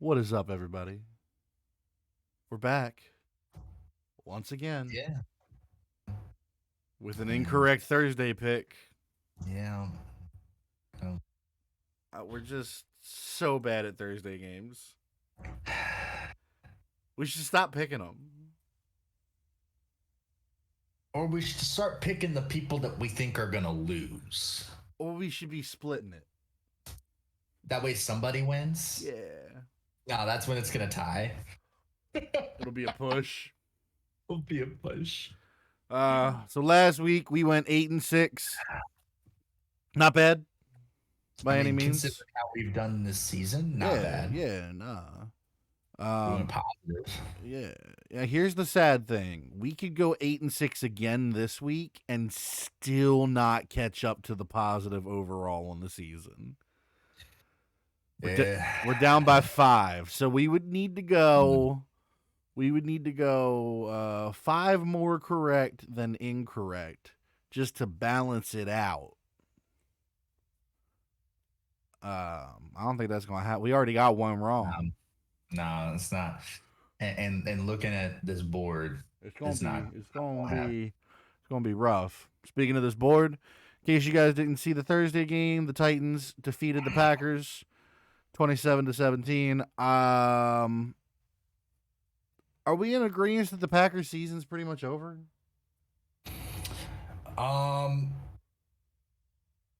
What is up, everybody? We're back once again Yeah. with an Mm, incorrect Thursday pick. yeah. Um, We're just so bad at Thursday games. We should stop picking them. or we should start picking the people that we think are gonna lose. Or we should be splitting it. That way somebody wins. Yeah. No, that's when it's gonna tie. It'll be a push. Will be a push. So last week we went 8-6. Not bad by any Considering means. how we've done this season, not bad. Yeah, nah. We went positive. Yeah. Here's the sad thing: we could go 8-6 again this week and still not catch up to the positive overall on the season. We're down by 5, so we would need to go. We would need to go 5 more correct than incorrect just to balance it out. I don't think that's going to happen. We already got one wrong. No, it's not. And looking at this board, It's going to be rough. Speaking of this board, in case you guys didn't see the Thursday game, the Titans defeated the Packers 27-17. Are we in agreement that the Packers season's pretty much over?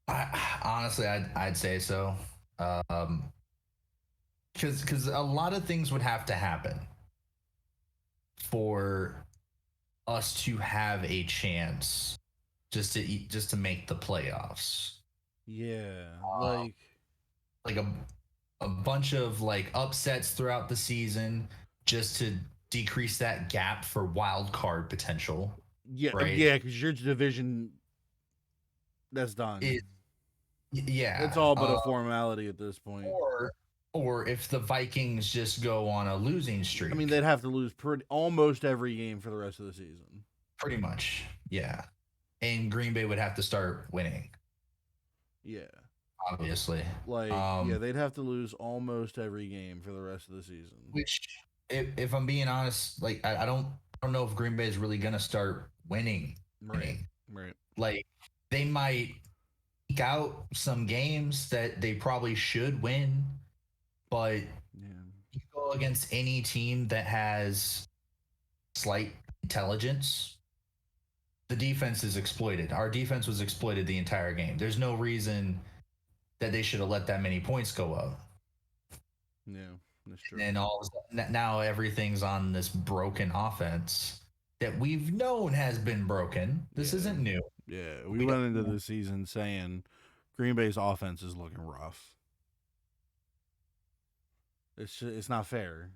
Honestly, I'd say so. Because a lot of things would have to happen for us to have a chance just to make the playoffs. Yeah, like a bunch of like upsets throughout the season just to decrease that gap for wild card potential. Yeah, right? Yeah, because your division, that's done. Yeah, it's all but a formality at this point. Or if the Vikings just go on a losing streak, I mean, they'd have to lose almost every game for the rest of the season. Pretty much, yeah. And Green Bay would have to start winning. Yeah, obviously. They'd have to lose almost every game for the rest of the season. Which, if I'm being honest, like I don't know if Green Bay is really gonna start winning. Right. Like they might eke out some games that they probably should win, but you go against any team that has slight intelligence, the defense is exploited. Our defense was exploited the entire game. There's no reason that they should have let that many points go up. Yeah, that's true. And now everything's on this broken offense that we've known has been broken. This isn't new. Yeah, we went into the season saying Green Bay's offense is looking rough. It's not fair.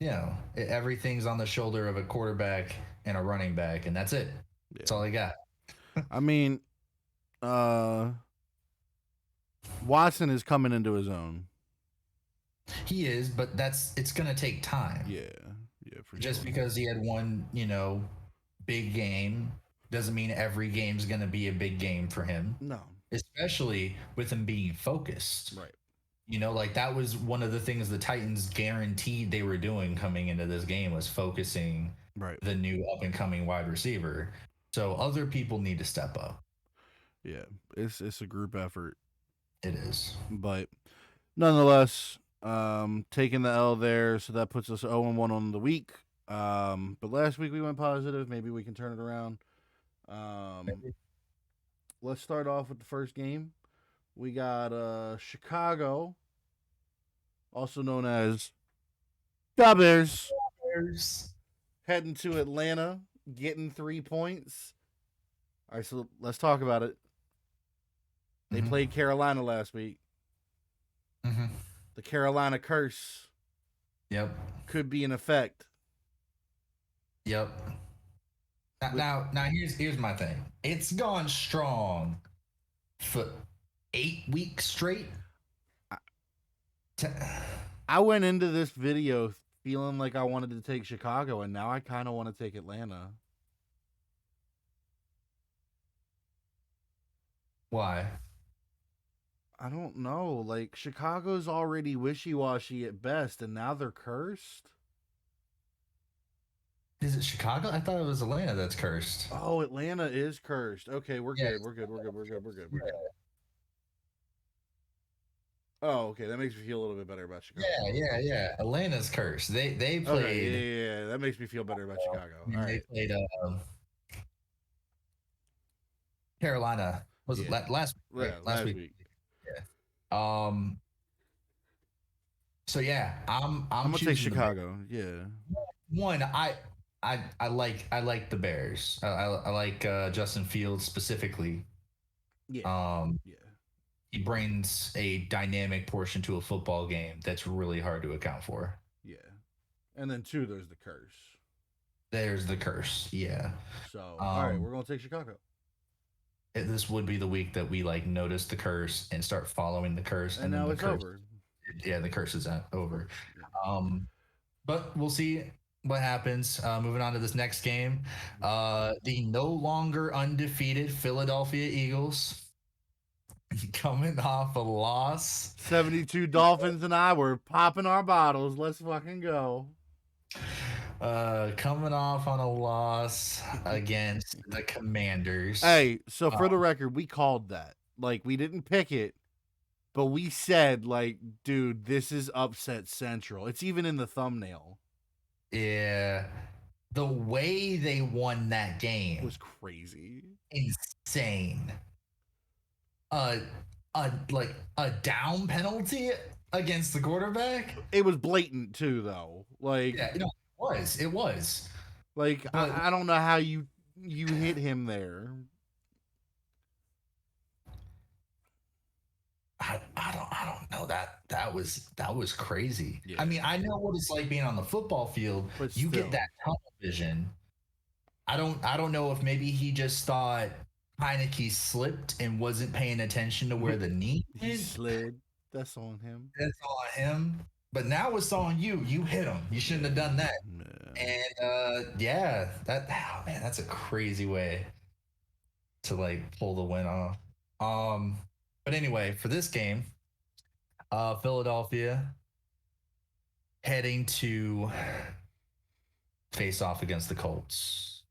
Yeah, everything's on the shoulder of a quarterback and a running back, and that's it. Yeah. That's all they got. I mean, Watson is coming into his own. He is, but it's gonna take time. Yeah, for just because he had one, big game doesn't mean every game's gonna be a big game for him. No, especially with him being focused. Right. Like that was one of the things the Titans guaranteed they were doing coming into this game was focusing the new up and coming wide receiver. So other people need to step up. Yeah, it's a group effort. It is. But nonetheless, taking the L there, so that puts us 0-1 on the week. But last week we went positive. Maybe we can turn it around. Let's start off with the first game. We got Chicago, also known as the Bears, heading to Atlanta, getting 3 points. All right, so let's talk about it. They played Carolina last week. The Carolina curse. Yep. Could be in effect. Yep. Now here's my thing. It's gone strong for 8 weeks straight. I went into this video feeling like I wanted to take Chicago, and now I kind of want to take Atlanta. Why? I don't know. Like, Chicago's already wishy-washy at best, and now they're cursed. Is it Chicago? I thought it was Atlanta that's cursed. Oh, Atlanta is cursed. Okay, we're good. We're good. We're good. We're good. We're good. We're good. Oh, okay. That makes me feel a little bit better about Chicago. Yeah. Atlanta's cursed. They played. Okay, yeah. That makes me feel better about Chicago. All right. They played Carolina. Was it last week? Yeah, last week. Yeah. So yeah, I'm gonna take Chicago. Yeah. One, I like the Bears. I like Justin Fields specifically. Yeah. Yeah. He brings a dynamic portion to a football game that's really hard to account for. Yeah. And then 2, there's the curse. There's the curse. Yeah. So all right, we're gonna take Chicago. This would be the week that we like notice the curse and start following the curse, and now it's over. Yeah, the curse is over. But we'll see what happens. Moving on to this next game, the no longer undefeated Philadelphia Eagles coming off a loss. 72 Dolphins and I were popping our bottles. Let's fucking go. Coming off on a loss against the Commanders. Hey, so for the record, we called that. Like, we didn't pick it, but we said, like, dude, this is upset central. It's even in the thumbnail. Yeah. The way they won that game was crazy. Insane. Like a down penalty against the quarterback. It was blatant too, though. Like, yeah, it was. Like, I don't know how you hit him there. I don't know. That was crazy. Yeah. I mean, I know what it's like being on the football field. But you get that tunnel vision. I don't know if maybe he just thought Heineke slipped and wasn't paying attention to where the knee is. He slid. That's on him. That's on him. But now it's on you. You hit him. You shouldn't have done that. And yeah, that's a crazy way to like pull the win off. But anyway, for this game, Philadelphia heading to face off against the Colts.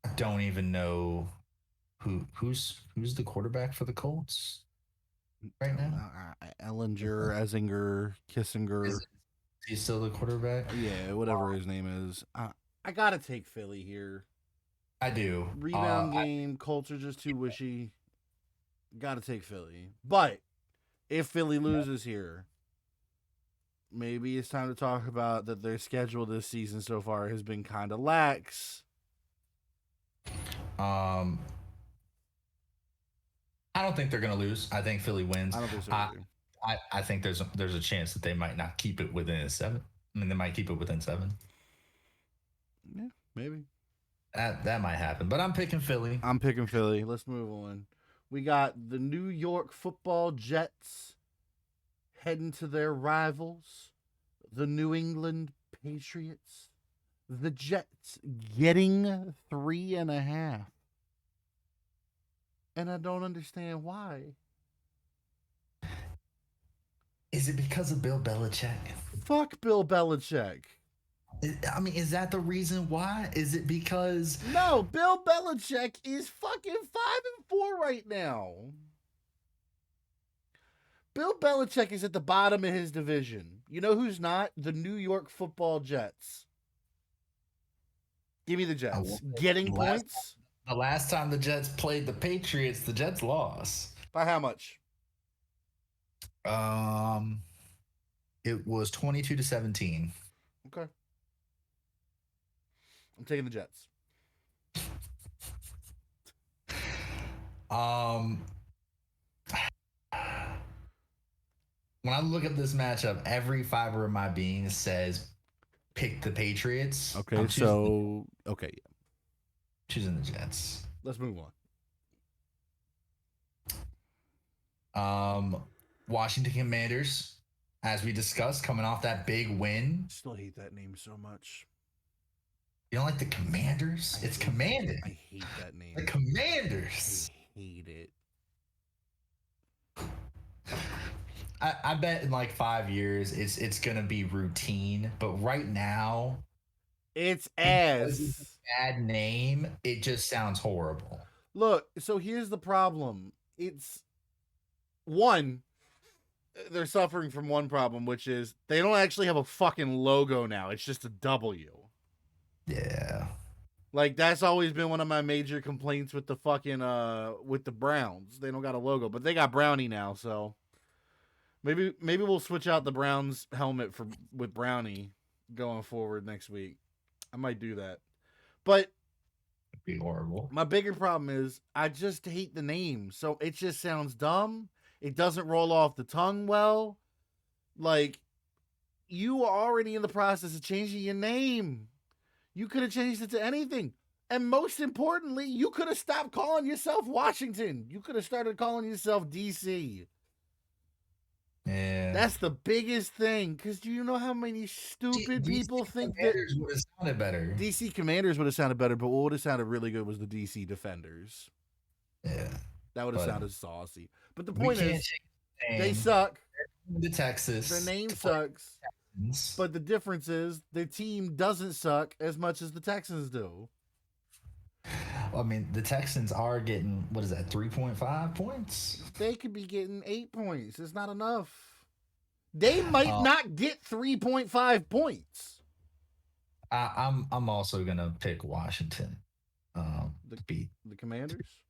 I don't even know who's the quarterback for the Colts right now. Ellinger, Essinger, Kissinger. Is he still the quarterback? Yeah, whatever his name is. I gotta take Philly here. I do. Rebound game. Colts are just too wishy. Gotta take Philly. But if Philly loses here, maybe it's time to talk about that their schedule this season so far has been kind of lax. I don't think they're gonna lose. I think Philly wins. I don't think so either. I think there's a chance that they might not keep it within 7. I mean, they might keep it within 7. Yeah, maybe. That might happen. But I'm picking Philly. I'm picking Philly. Let's move on. We got the New York Football Jets heading to their rivals, the New England Patriots. The Jets getting 3.5. And I don't understand why. Is it because of Bill Belichick? Fuck Bill Belichick. I mean, is that the reason why? Is it because... No, Bill Belichick is fucking 5-4 right now. Bill Belichick is at the bottom of his division. You know who's not? The New York Football Jets. Give me the Jets. Getting points? The last time the Jets played the Patriots, the Jets lost. By how much? It was 22-17. Okay. I'm taking the Jets. When I look at this matchup, every fiber of my being says pick the Patriots. Okay, okay. Choosing the Jets. Let's move on. Washington Commanders, as we discussed, coming off that big win. Still hate that name so much. You don't like the Commanders? It's Commanders. I hate that name. The Commanders. I hate it. I bet in like 5 years it's gonna be routine. But right now, it's because it's ass. a bad name, it just sounds horrible. Look, so here's the problem. It's one, they're suffering from one problem, which is they don't actually have a fucking logo now. It's just a W. Yeah. Like that's always been one of my major complaints with the fucking with the Browns. They don't got a logo, but they got Brownie now, so maybe we'll switch out the Browns helmet for with Brownie going forward next week. I might do that. But it'd be horrible. My bigger problem is I just hate the name. So it just sounds dumb. It doesn't roll off the tongue well. Like you are already in the process of changing your name. You could have changed it to anything. And most importantly, you could have stopped calling yourself Washington. You could have started calling yourself DC. Yeah. That's the biggest thing. Because do you know how many stupid people think that would have sounded better? DC Commanders would have sounded better, but what would have sounded really good was the DC Defenders. Yeah. That would have sounded saucy. But the point is, the they suck. The Texas. The name sucks. But the difference is the team doesn't suck as much as the Texans do. I mean, the Texans are getting, what is that, 3.5 points? They could be getting 8 points. It's not enough. They might not get 3.5 points. I'm also gonna pick Washington. The beat the Commanders.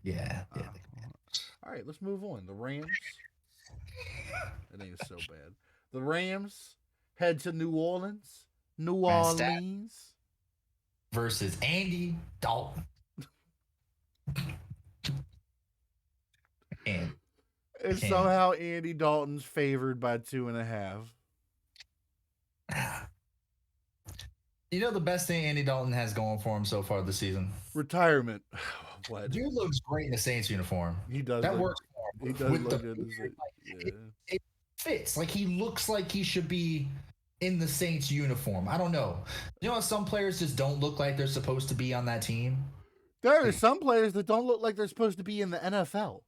Yeah. All right, let's move on. The Rams. That name is so bad. The Rams head to New Orleans. New Orleans versus Andy Dalton. And somehow Andy Dalton's favored by 2.5. You know the best thing Andy Dalton has going for him so far this season? Retirement. What? Dude looks great in the Saints uniform. He does. That works for him. He does look good. It fits. Like he looks like he should be in the Saints uniform. I don't know. You know how some players just don't look like they're supposed to be on that team? There are some players that don't look like they're supposed to be in the NFL.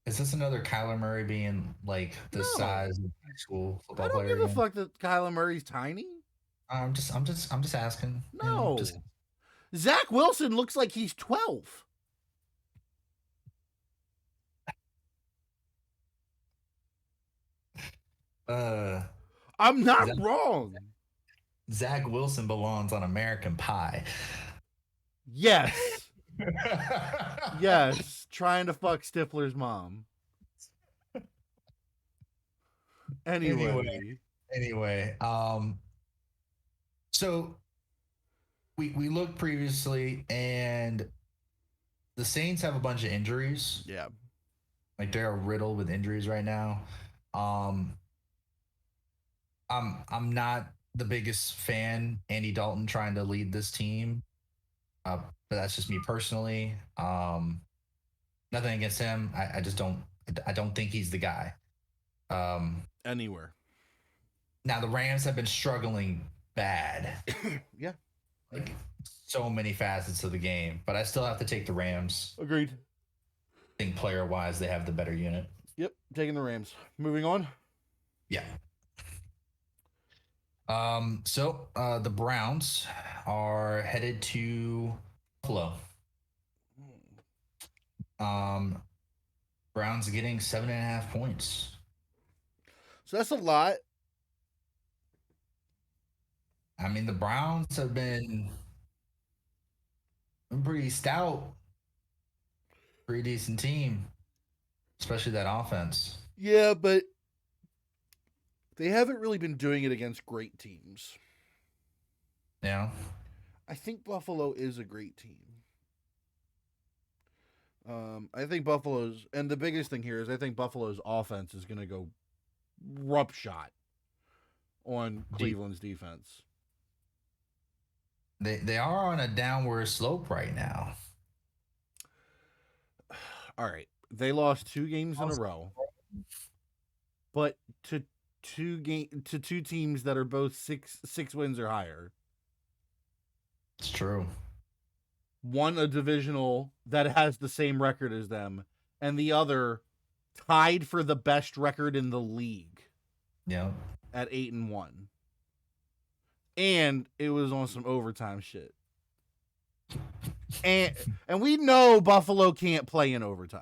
Is this another Kyler Murray being like the size of high school football player? I don't give a fuck that Kyler Murray's tiny. I'm just asking. No. Zach Wilson looks like he's 12. I'm not wrong. Zach Wilson belongs on American Pie. Yes. Yes. Trying to fuck Stifler's mom. Anyway. So we looked previously and the Saints have a bunch of injuries. Yeah. Like they're riddled with injuries right now. I'm not the biggest fan Andy Dalton trying to lead this team. But that's just me personally. Nothing against him. I just don't think he's the guy. Anywhere. Now the Rams have been struggling bad. Yeah. Like so many facets of the game, but I still have to take the Rams. Agreed. I think player wise they have the better unit. Yep, taking the Rams. Moving on. Yeah. So the Browns are headed to Buffalo. Browns getting 7.5 points. So that's a lot. I mean, the Browns have been pretty stout, pretty decent team, especially that offense. Yeah, but they haven't really been doing it against great teams. Yeah. I think Buffalo is a great team. I think Buffalo's, and the biggest thing here is I think Buffalo's offense is going to go roughshod on Cleveland's defense. They are on a downward slope right now. All right. They lost 2 games in a row. But to two teams that are both six wins or higher. It's true. One a divisional that has the same record as them, and the other tied for the best record in the league. Yeah. At 8-1. And it was on some overtime shit. And we know Buffalo can't play in overtime.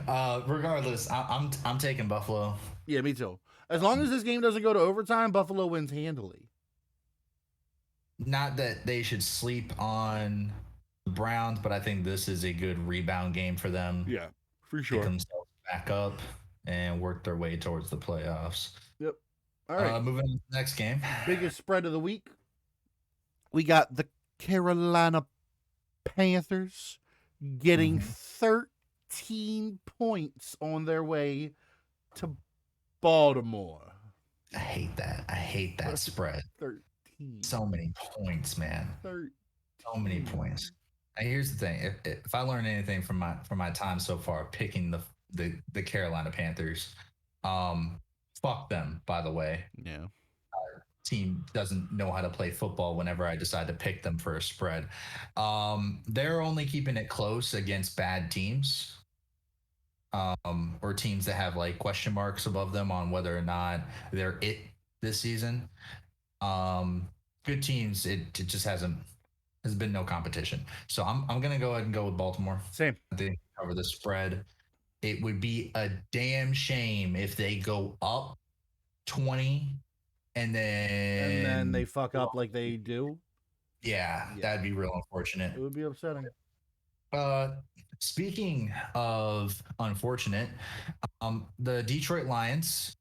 Regardless, I'm taking Buffalo. Yeah, me too. As long as this game doesn't go to overtime, Buffalo wins handily. Not that they should sleep on the Browns, but I think this is a good rebound game for them. Yeah, for sure. Pick themselves back up and work their way towards the playoffs. Yep. All right. Moving on to the next game. Biggest spread of the week. We got the Carolina Panthers getting 13 points on their way to Baltimore. I hate that. I hate that spread. 13. So many points, man. 13. So many points. And here's the thing: if I learned anything from my time so far picking the Carolina Panthers, fuck them. By the way, yeah. Our team doesn't know how to play football. Whenever I decide to pick them for a spread, they're only keeping it close against bad teams. Or teams that have like question marks above them on whether or not they're it this season. Good teams, it just has been no competition. So I'm gonna go ahead and go with Baltimore. Same. They cover the spread. It would be a damn shame if they go up 20 and then they fuck up like they do. Yeah, that'd be real unfortunate. It would be upsetting. Speaking of unfortunate, the Detroit Lions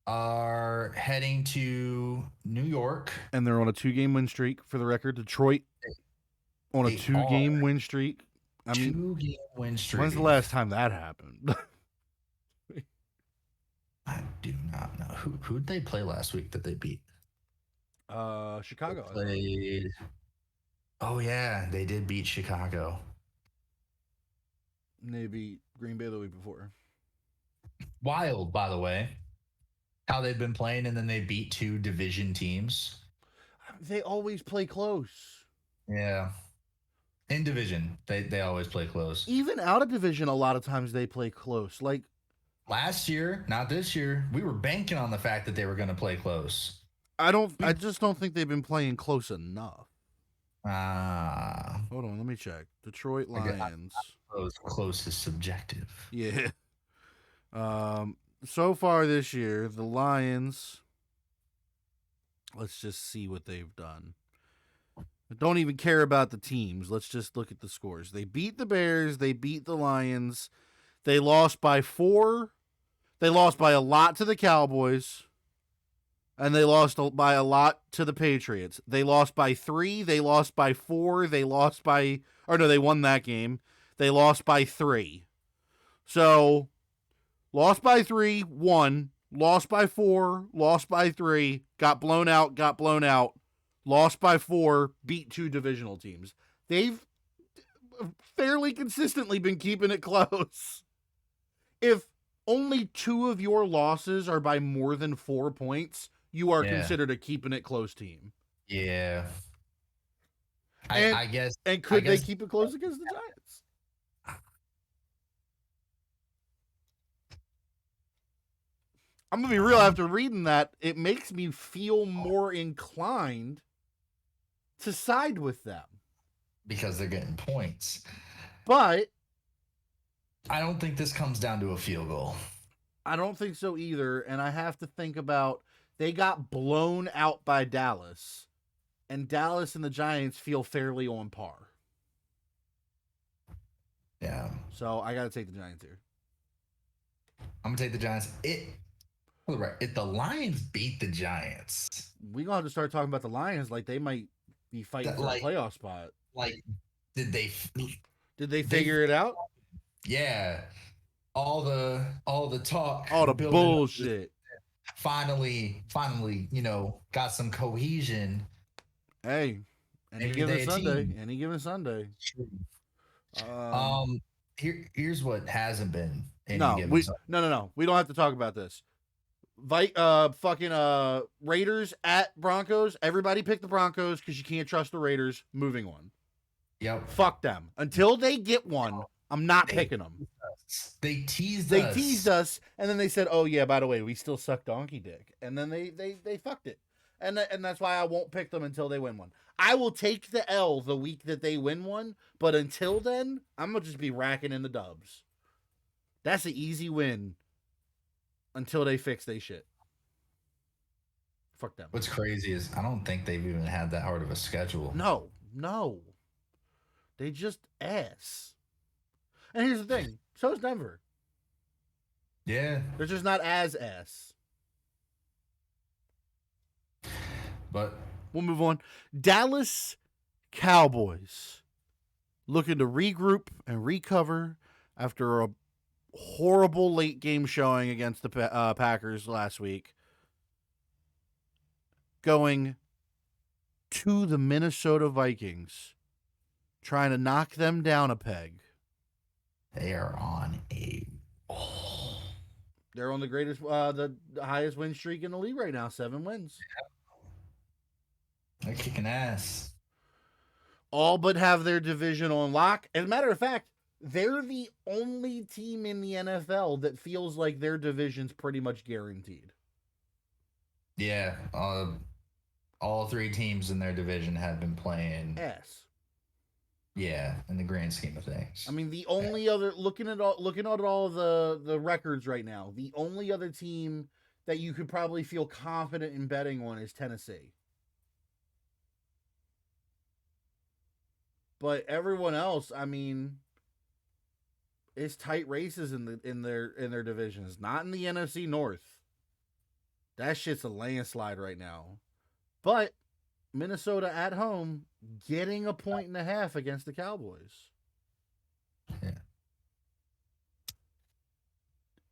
are heading to New York. And they're on a 2-game win streak, for the record. Detroit on a 2-game win streak. I mean, 2-game win streak. When's the last time that happened? I do not know. Who did they play last week that they beat? Chicago. Oh, yeah. They did beat Chicago. They beat Green Bay the week before. Wild, by the way. How they've been playing, and then they beat 2 division teams. They always play close. Yeah. In division, they always play close. Even out of division, a lot of times they play close. Like last year, not this year. We were banking on the fact that they were going to play close. I just don't think they've been playing close enough. Hold on, let me check. Detroit Lions. Close is subjective. Yeah. So far this year, the Lions, let's just see what they've done. I don't even care about the teams. Let's just look at the scores. They beat the Bears. They beat the Lions. They lost by 4. They lost by a lot to the Cowboys. And they lost by a lot to the Patriots. They lost by 3. They lost by 4. They won that game. They lost by 3. So, lost by 3, won. Lost by 4, lost by 3, got blown out. Lost by 4, beat 2 divisional teams. They've fairly consistently been keeping it close. If only 2 of your losses are by more than 4 points, you are considered a keeping it close team. Yeah. I guess. And could they keep it close against the Giants? I'm going to be real, after reading that, it makes me feel more inclined to side with them. Because they're getting points. But I don't think this comes down to a field goal. I don't think so either. And I have to think about, they got blown out by Dallas. And Dallas and the Giants feel fairly on par. Yeah. So I got to take the Giants here. I'm going to take the Giants. If the Lions beat the Giants, we're going to have to start talking about the Lions like they might be fighting for a playoff spot. Like, did they figure it out? Yeah. All the talk. All the bullshit. Finally, got some cohesion. Hey, any given Sunday. Here's what hasn't been. No. We don't have to talk about this. Raiders at Broncos. Everybody pick the Broncos because you can't trust the Raiders. Moving on. Yep. Fuck them. Until they get one, I'm not picking them. They teased us, and then they said, "Oh yeah, by the way, we still suck donkey dick," and then they fucked it, and that's why I won't pick them until they win one. I will take the L the week that they win one, but until then, I'm gonna just be racking in the dubs. That's an easy win until they fix their shit. Fuck them. What's crazy is I don't think they've even had that hard of a schedule. No. They just ass. And here's the thing. So is Denver. Yeah. They're just not as ass. But we'll move on. Dallas Cowboys looking to regroup and recover after a horrible late game showing against the Packers last week. Going to the Minnesota Vikings, trying to knock them down a peg. They are on a... They're on the greatest, the highest win streak in the league right now, 7 wins. They're kicking ass. All but have their division on lock. As a matter of fact, they're the only team in the NFL that feels like their division's pretty much guaranteed. Yeah, all 3 teams in their division have been playing ass. Yeah, in the grand scheme of things. I mean, the only other looking at all the records right now, the only other team that you could probably feel confident in betting on is Tennessee. But everyone else, I mean, it's tight races in their divisions, not in the NFC North. That shit's a landslide right now. But Minnesota at home getting 1.5 points against the Cowboys. Yeah.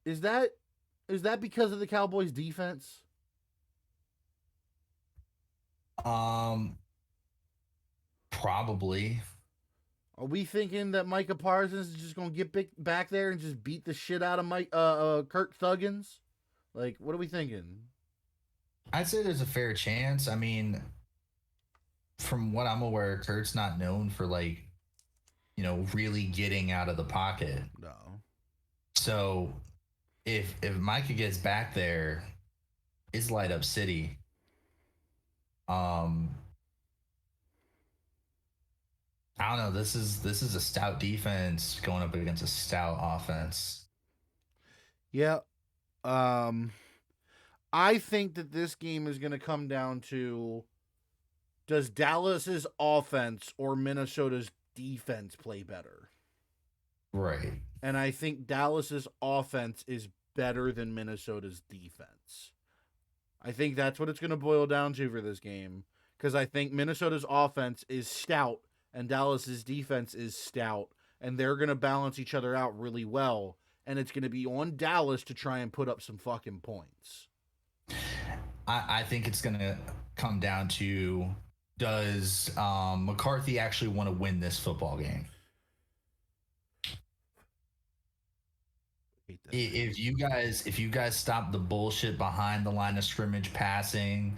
Is that because of the Cowboys defense? Probably. Are we thinking that Micah Parsons is just going to get back there and just beat the shit out of Kirk Thuggins? Like, what are we thinking? I'd say there's a fair chance. I mean, from what I'm aware, Kurt's not known for really getting out of the pocket. No. So if Micah gets back there, it's light up city. I don't know. This is a stout defense going up against a stout offense. Yeah. I think that this game is going to come down to, does Dallas's offense or Minnesota's defense play better? Right. And I think Dallas's offense is better than Minnesota's defense. I think that's what it's going to boil down to for this game, because I think Minnesota's offense is stout and Dallas's defense is stout, and they're going to balance each other out really well, and it's going to be on Dallas to try and put up some fucking points. I think it's going to come down to, does McCarthy actually want to win this football game? If you guys stop the bullshit behind the line of scrimmage passing,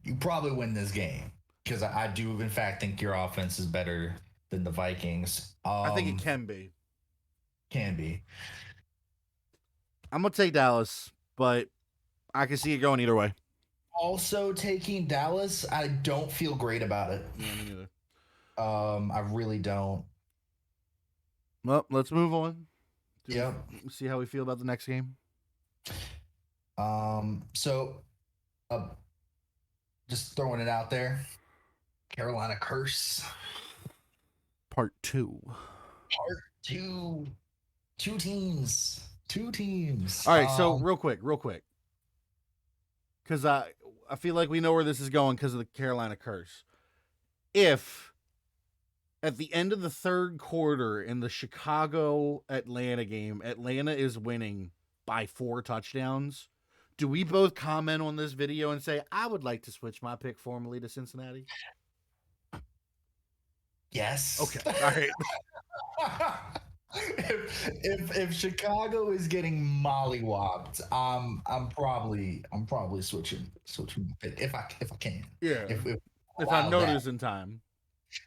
you probably win this game, because I do in fact think your offense is better than the Vikings. I think it can be. Can be. I'm gonna take Dallas, but I can see it going either way. Also taking Dallas, I don't feel great about it. Yeah, me neither. I really don't. Well, let's move on. Yep. See how we feel about the next game. So, just throwing it out there. Carolina Curse. Part 2. Part 2. 2 teams. All right, so real quick. Because I feel like we know where this is going because of the Carolina Curse. If at the end of the third quarter in the Chicago-Atlanta game, Atlanta is winning by 4 touchdowns, do we both comment on this video and say, I would like to switch my pick formally to Cincinnati? Yes. Okay. All right. if Chicago is getting mollywopped, I'm probably switching my pick if I can. Yeah. If I notice in time.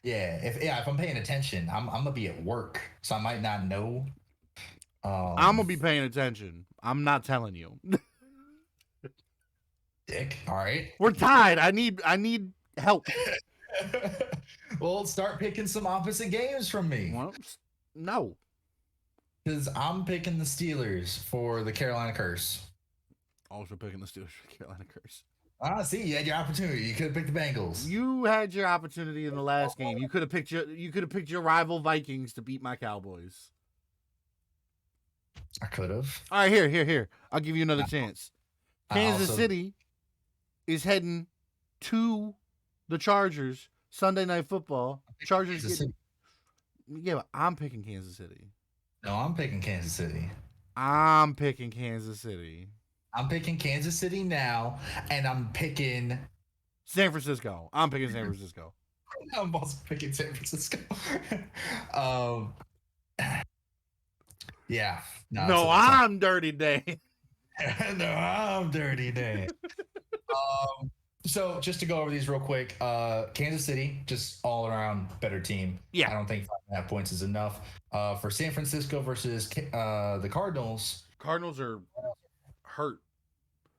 Yeah, if I'm paying attention, I'm gonna be at work, so I might not know. I'm gonna be paying attention. I'm not telling you. Dick. All right. We're tied. I need help. Well, start picking some opposite games from me. Well, no. Because I'm picking the Steelers for the Carolina Curse. Also picking the Steelers for Carolina Curse. Ah, see, you had your opportunity. You could have picked the Bengals. You had your opportunity in the last game. You could have picked your rival Vikings to beat my Cowboys. I could have. All right, here. I'll give you another chance. Kansas City is heading to the Chargers Sunday Night Football. Chargers. Yeah, but I'm picking Kansas City. No, I'm picking Kansas City. I'm picking Kansas City. I'm picking Kansas City now, and I'm picking San Francisco. I'm picking San Francisco. I'm also picking San Francisco. Yeah. No, I'm Dirty Dan. No, I'm Dirty Dan. So just to go over these real quick, Kansas City, just all around better team. Yeah. I don't think 5.5 points is enough. For San Francisco versus the Cardinals. Cardinals are hurt.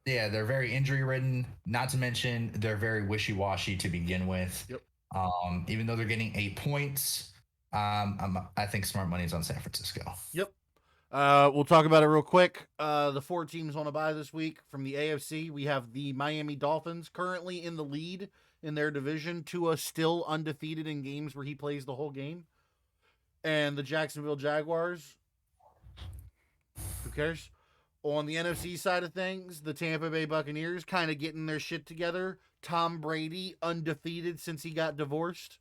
Yeah, they're very injury ridden. Not to mention they're very wishy washy to begin with. Yep. Even though they're getting 8 points, I think smart money is on San Francisco. Yep. We'll talk about it real quick. The 4 teams on a bye this week from the AFC. We have the Miami Dolphins currently in the lead in their division. Tua still undefeated in games where he plays the whole game. And the Jacksonville Jaguars. Who cares? On the NFC side of things, the Tampa Bay Buccaneers kind of getting their shit together. Tom Brady undefeated since he got divorced.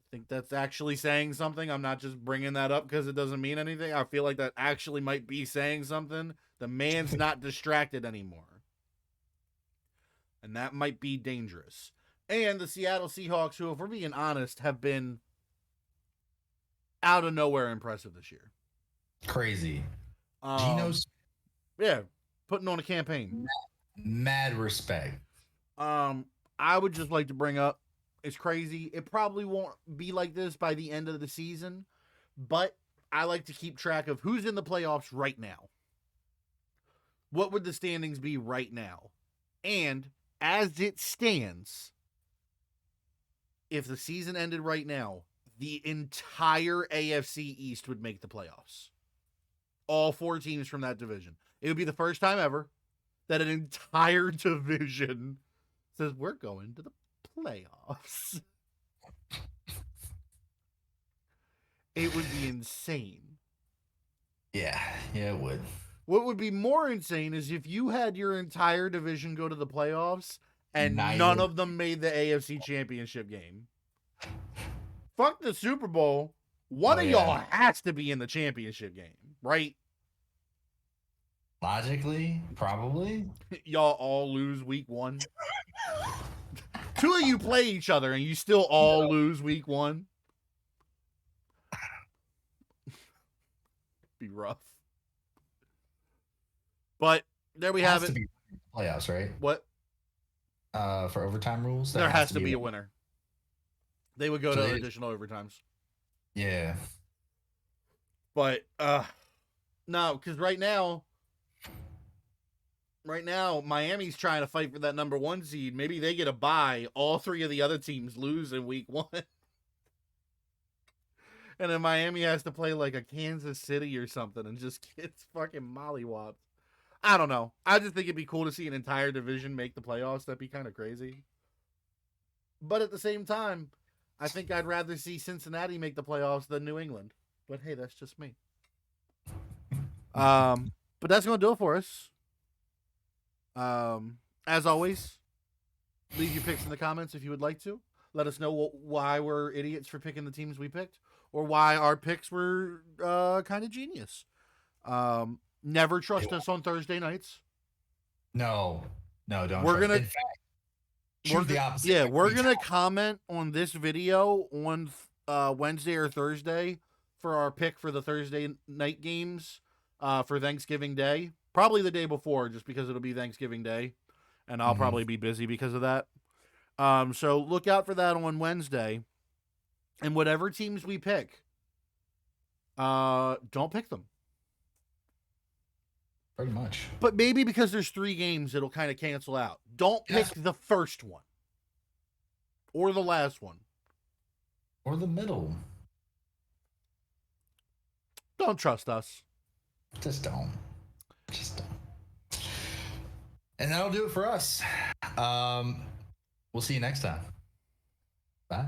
I think that's actually saying something. I'm not just bringing that up because it doesn't mean anything. I feel like that actually might be saying something. The man's not distracted anymore. And that might be dangerous. And the Seattle Seahawks, who, if we're being honest, have been out of nowhere impressive this year. Crazy. Geno's putting on a campaign. Mad respect. I would just like to bring up, it's crazy. It probably won't be like this by the end of the season, but I like to keep track of who's in the playoffs right now. What would the standings be right now? And as it stands, if the season ended right now, the entire AFC East would make the playoffs. All 4 teams from that division. It would be the first time ever that an entire division says we're going to the playoffs. It would be insane. Yeah, it would. What would be more insane is if you had your entire division go to the playoffs and none of them made the AFC Championship game. Fuck the Super Bowl. One of y'all has to be in the championship game, right? Logically, probably. Y'all all lose week 1. 2 of you play each other and you still all lose week 1. Be rough. But there we have it. Playoffs, right? What? For overtime rules? There has to be a winner. They would go to additional overtimes. Yeah. But no, because right now Miami's trying to fight for that number 1 seed. Maybe they get a bye. All 3 of the other teams lose in week 1. And then Miami has to play like a Kansas City or something and just gets fucking mollywopped. I don't know. I just think it'd be cool to see an entire division make the playoffs. That'd be kind of crazy. But at the same time, I think I'd rather see Cincinnati make the playoffs than New England. But hey, that's just me. But that's going to do it for us. As always, leave your picks in the comments if you would like to. Let us know why we're idiots for picking the teams we picked, or why our picks were kind of genius. Never trust us on Thursday nights. No, don't. We're gonna. Choose the opposite. Yeah, we're gonna comment on this video on Wednesday or Thursday for our pick for the Thursday night games for Thanksgiving Day. Probably the day before, just because it'll be Thanksgiving Day, and I'll probably be busy because of that. So look out for that on Wednesday. And whatever teams we pick, don't pick them. Pretty much. But maybe because there's 3 games, it'll kind of cancel out. Don't pick the first one. Or the last one. Or the middle. Don't trust us. Just don't. And that'll do it for us. We'll see you next time. Bye.